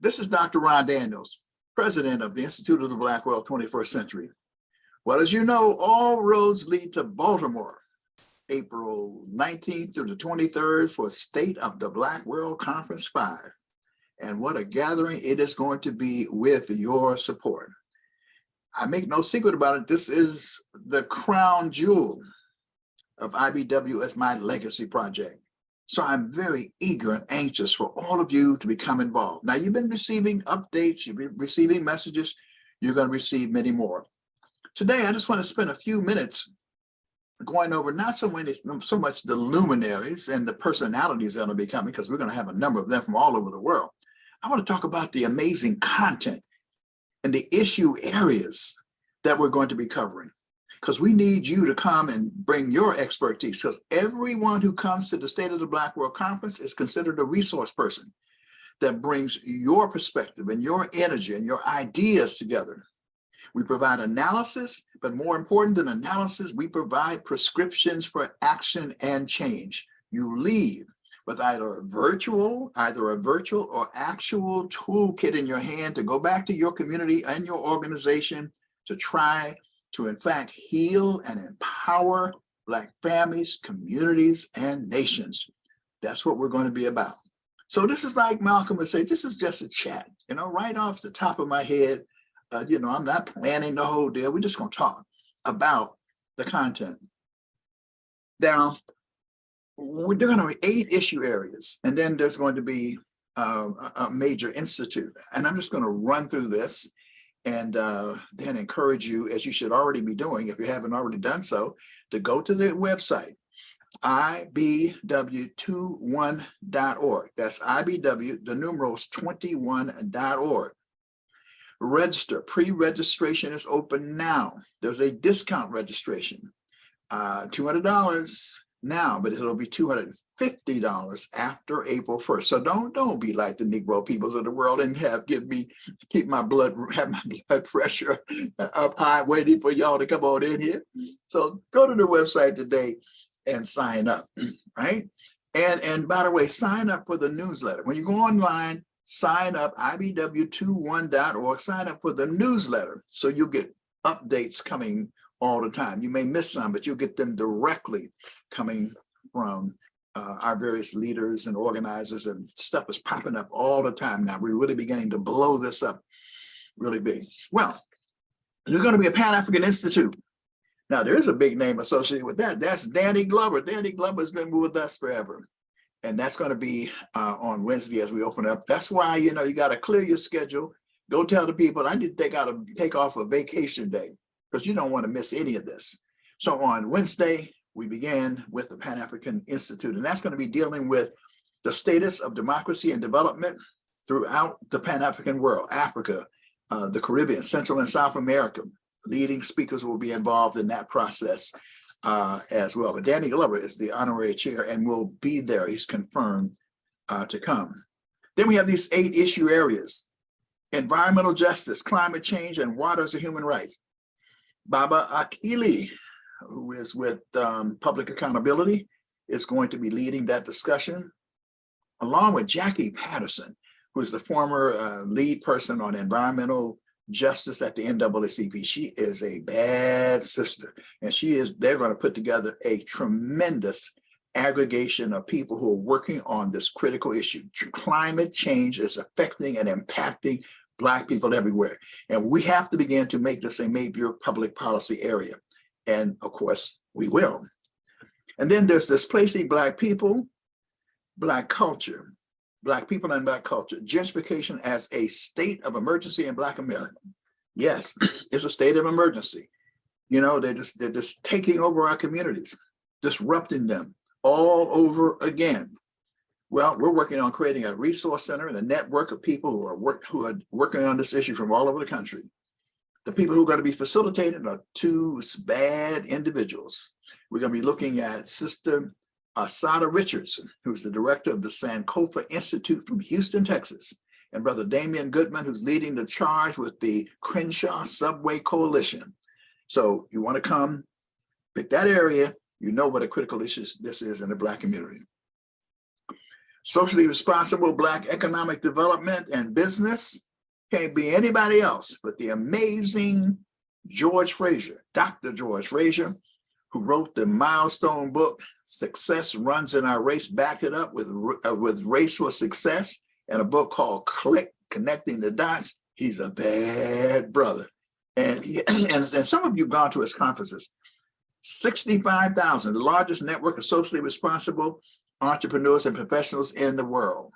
This is Dr. Ron Daniels, president of the Institute of the Black World 21st Century. Well, as you know, all roads lead to Baltimore, April 19th through the 23rd for State of the Black World Conference 5. And what a gathering it is going to be with your support. I make no secret about it. This is the crown jewel of IBW as my legacy project. So I'm very eager and anxious for all of you to become involved. Now, you've been receiving updates, you've been receiving messages, you're going to receive many more. Today, I just want to spend a few minutes going over not so much the luminaries and the personalities that will be coming, because we're going to have a number of them from all over the world. I want to talk about the amazing content and the issue areas that we're going to be covering, because we need you to come and bring your expertise, because everyone who comes to the State of the Black World Conference is considered a resource person that brings your perspective and your energy and your ideas together. We provide analysis, but more important than analysis, we provide prescriptions for action and change. You leave with either a virtual or actual toolkit in your hand to go back to your community and your organization to try to, in fact, heal and empower Black families, communities, and nations. That's what we're going to be about. So this is like Malcolm would say, this is just a chat, right off the top of my head. I'm not planning the whole deal. We're just going to talk about the content. Now, we're doing 8 issue areas, and then there's going to be a major institute. And I'm just going to run through this and then encourage you, as you should already be doing, if you haven't already done so, to go to the website, ibw21.org. That's IBW, the numerals 21.org. Register. Pre-registration is open now. There's a discount registration, $200 now, but it'll be $250 after April 1st. So don't be like the Negro peoples of the world and keep my blood pressure up high waiting for y'all to come on in here. So go to the website today and sign up, right? And by the way, sign up for the newsletter. When you go online, sign up, ibw21.org, sign up for the newsletter so you'll get updates coming all the time. You may miss some, but you'll get them directly coming from our various leaders and organizers, and stuff is popping up all the time now. We're really beginning to blow this up really big. Well, there's going to be a Pan-African Institute. Now, there is a big name associated with that. That's Danny Glover. Danny Glover has been with us forever. And that's going to be on Wednesday as we open up. That's why, you got to clear your schedule. Go tell the people, I need to take off a vacation day, because you don't want to miss any of this. So on Wednesday, we began with the Pan-African Institute, and that's going to be dealing with the status of democracy and development throughout the Pan-African world, Africa, the Caribbean, Central and South America. Leading speakers will be involved in that process as well. But Danny Glover is the honorary chair and will be there. He's confirmed to come. Then we have these 8 issue areas: environmental justice, climate change, and waters of human rights. Baba Akili, who is with Public Accountability, is going to be leading that discussion, along with Jackie Patterson, who is the former lead person on environmental justice at the NAACP. She is a bad sister, and they're going to put together a tremendous aggregation of people who are working on this critical issue. Climate change is affecting and impacting Black people everywhere. And we have to begin to make this a major public policy area. And of course, we will. And then there's Displacing Black People, Black Culture, Black people and Black culture, gentrification as a state of emergency in Black America. Yes, it's a state of emergency. They're just taking over our communities, disrupting them all over again. Well, we're working on creating a resource center and a network of people who are working on this issue from all over the country. The people who are going to be facilitated are 2 bad individuals. We're going to be looking at Sister Asada Richardson, who's the director of the Sankofa Institute from Houston, Texas, and Brother Damian Goodman, who's leading the charge with the Crenshaw Subway Coalition. So you want to come, pick that area, what a critical issue this is in the Black community. Socially responsible Black economic development and business can't be anybody else but the amazing George Fraser, Dr. George Fraser, who wrote the milestone book, Success Runs in Our Race, backed it up with Race for Success, and a book called Click, Connecting the Dots. He's a bad brother. And some of you have gone to his conferences. 65,000, the largest network of socially responsible entrepreneurs and professionals in the world.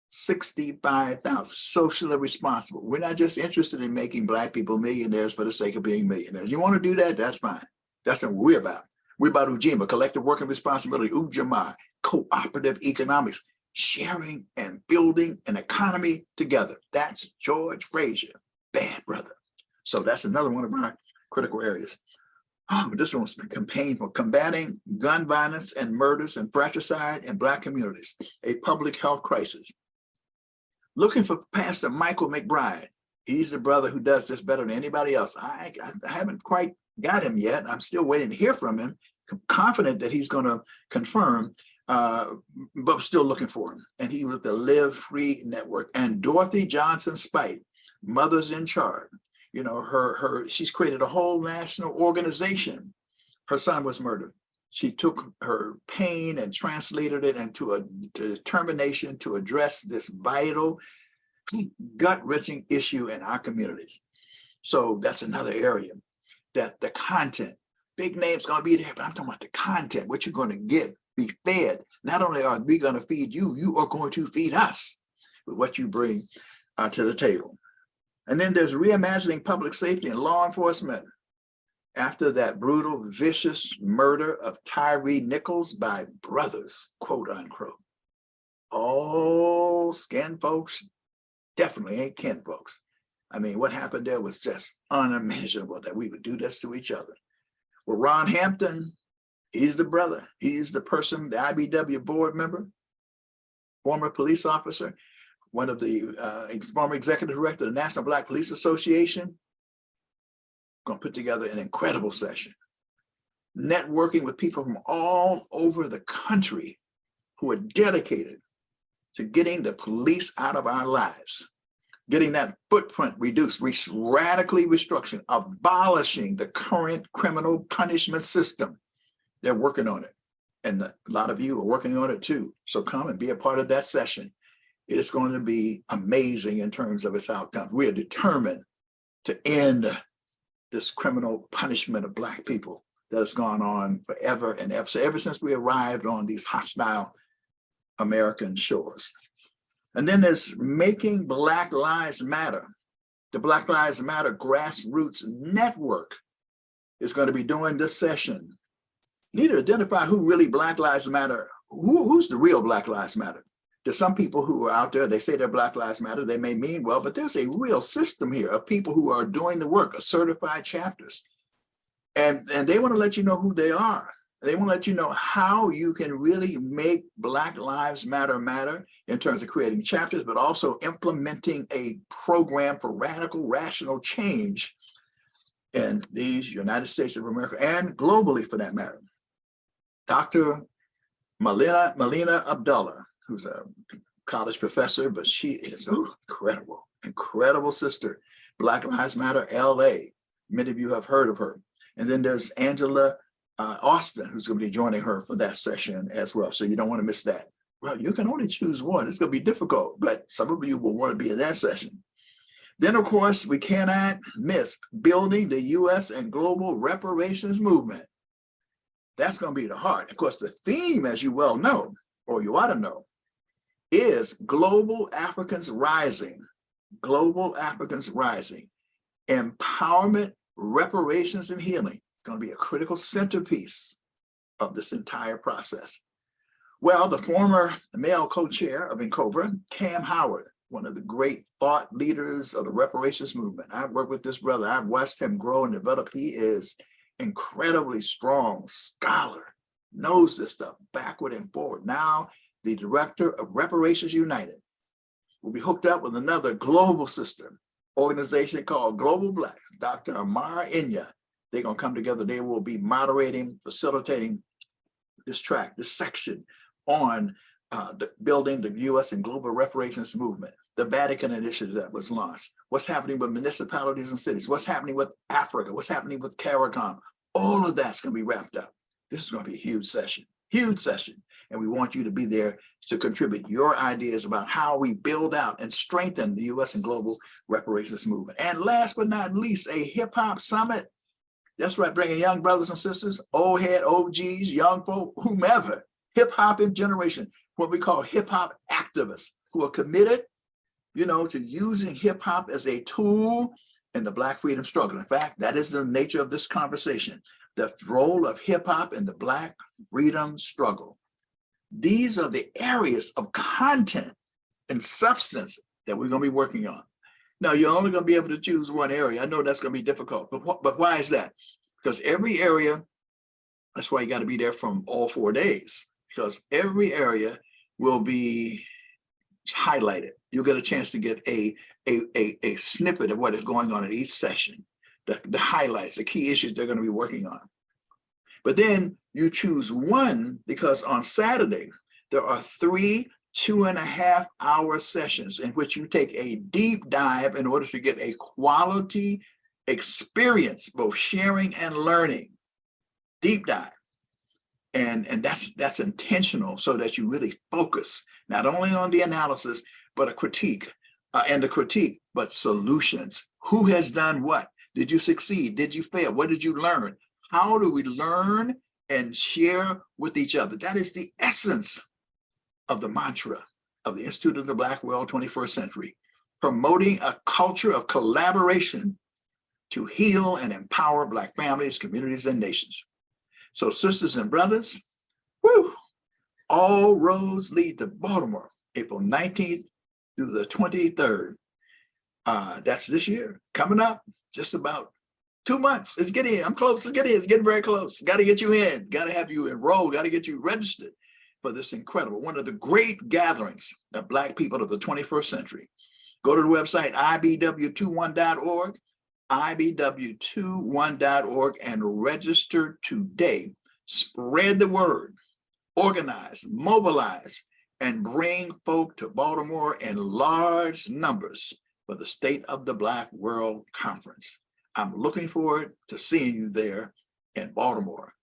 65,000, socially responsible. We're not just interested in making Black people millionaires for the sake of being millionaires. You want to do that? That's fine. That's what we're about. We're about Ujima, collective working responsibility, Ujamaa, cooperative economics, sharing and building an economy together. That's George Fraser, bad brother. So that's another one of our critical areas. Oh, this one's been campaign for combating gun violence and murders and fratricide in Black communities, a public health crisis. Looking for Pastor Michael McBride. He's the brother who does this better than anybody else. I haven't quite got him yet. I'm still waiting to hear from him. I'm confident that he's going to confirm, but still looking for him. And he was the Live Free Network. And Dorothy Johnson Spite, Mothers in Charge. You know, she's created a whole national organization. Her son was murdered. She took her pain and translated it into a determination to address this vital, gut-wrenching issue in our communities. So that's another area that the content, big names gonna be there, but I'm talking about the content, what you're gonna get, be fed. Not only are we gonna feed you, you are going to feed us with what you bring to the table. And then there's reimagining public safety and law enforcement. After that brutal, vicious murder of Tyree Nichols by brothers, quote unquote. All skin folks definitely ain't kin folks. I mean, what happened there was just unimaginable that we would do this to each other. Well, Ron Hampton, he's the brother. He's the person, the IBW board member, former police officer, one of the former executive director of the National Black Police Association. Going to put together an incredible session. Networking with people from all over the country who are dedicated to getting the police out of our lives, getting that footprint reduced, radically restructuring, abolishing the current criminal punishment system. They're working on it. And a lot of you are working on it too. So come and be a part of that session. It's going to be amazing in terms of its outcome. We are determined to end this criminal punishment of Black people that has gone on forever and ever. So ever since we arrived on these hostile American shores. And then there's making Black Lives Matter. The Black Lives Matter Grassroots Network is going to be doing this session. You need to identify who really Black Lives Matter, who's the real Black Lives Matter. There's some people who are out there, they say they're Black Lives Matter, they may mean well, but there's a real system here of people who are doing the work, of certified chapters. And they want to let you know who they are. They want to let you know how you can really make Black Lives Matter in terms of creating chapters, but also implementing a program for radical, rational change in these United States of America and globally for that matter. Dr. Melina Abdullah, who's a college professor, but she is incredible sister. Black Lives Matter LA. Many of you have heard of her. And then there's Angela Austin, who's going to be joining her for that session as well. So you don't want to miss that. Well, you can only choose one. It's going to be difficult, but some of you will want to be in that session. Then, of course, we cannot miss building the U.S. and global reparations movement. That's going to be the heart. Of course, the theme, as you well know, or you ought to know, is Global Africans Rising. Global Africans Rising. Empowerment, reparations, and healing. Going to be a critical centerpiece of this entire process. Well, the former male co-chair of NCOVRA, Cam Howard, one of the great thought leaders of the reparations movement. I've worked with this brother. I've watched him grow and develop. He is incredibly strong scholar, knows this stuff backward and forward. Now, the director of Reparations United will be hooked up with another global sister organization called Global Blacks, Dr. Amara Inya. They're going to come together. They will be moderating, facilitating this track, this section on building the U.S. and global reparations movement, the Vatican initiative that was launched, what's happening with municipalities and cities, what's happening with Africa, what's happening with CARICOM, all of that's going to be wrapped up. This is going to be a huge session, and we want you to be there to contribute your ideas about how we build out and strengthen the U.S. and global reparations movement. And last but not least, a hip hop summit. That's right, bringing young brothers and sisters, old head, OGs, young folk, whomever, hip hop in generation, what we call hip hop activists who are committed, to using hip hop as a tool in the Black freedom struggle. In fact, that is the nature of this conversation, the role of hip hop in the Black freedom struggle. These are the areas of content and substance that we're going to be working on. Now, you're only going to be able to choose one area. I know that's going to be difficult, but why is that? Because every area, that's why you got to be there from all 4 days, because every area will be highlighted. You'll get a chance to get a snippet of what is going on in each session, the highlights, the key issues they're going to be working on. But then you choose one, because on Saturday, there are 3 2.5-hour sessions in which you take a deep dive in order to get a quality experience, both sharing and learning, deep dive. And that's intentional so that you really focus, not only on the analysis, but a critique, but solutions. Who has done what? Did you succeed? Did you fail? What did you learn? How do we learn and share with each other? That is the essence of the mantra of the Institute of the Black World 21st Century, promoting a culture of collaboration to heal and empower Black families, communities, and nations. So sisters and brothers, all roads lead to Baltimore, April 19th through the 23rd. That's this year, coming up, just about 2 months. It's getting, I'm close, it's getting very close. Got to get you in, got to have you enrolled, got to get you registered for this incredible, one of the great gatherings of Black people of the 21st century. Go to the website, ibw21.org, ibw21.org, and register today. Spread the word, organize, mobilize, and bring folk to Baltimore in large numbers for the State of the Black World Conference. I'm looking forward to seeing you there in Baltimore.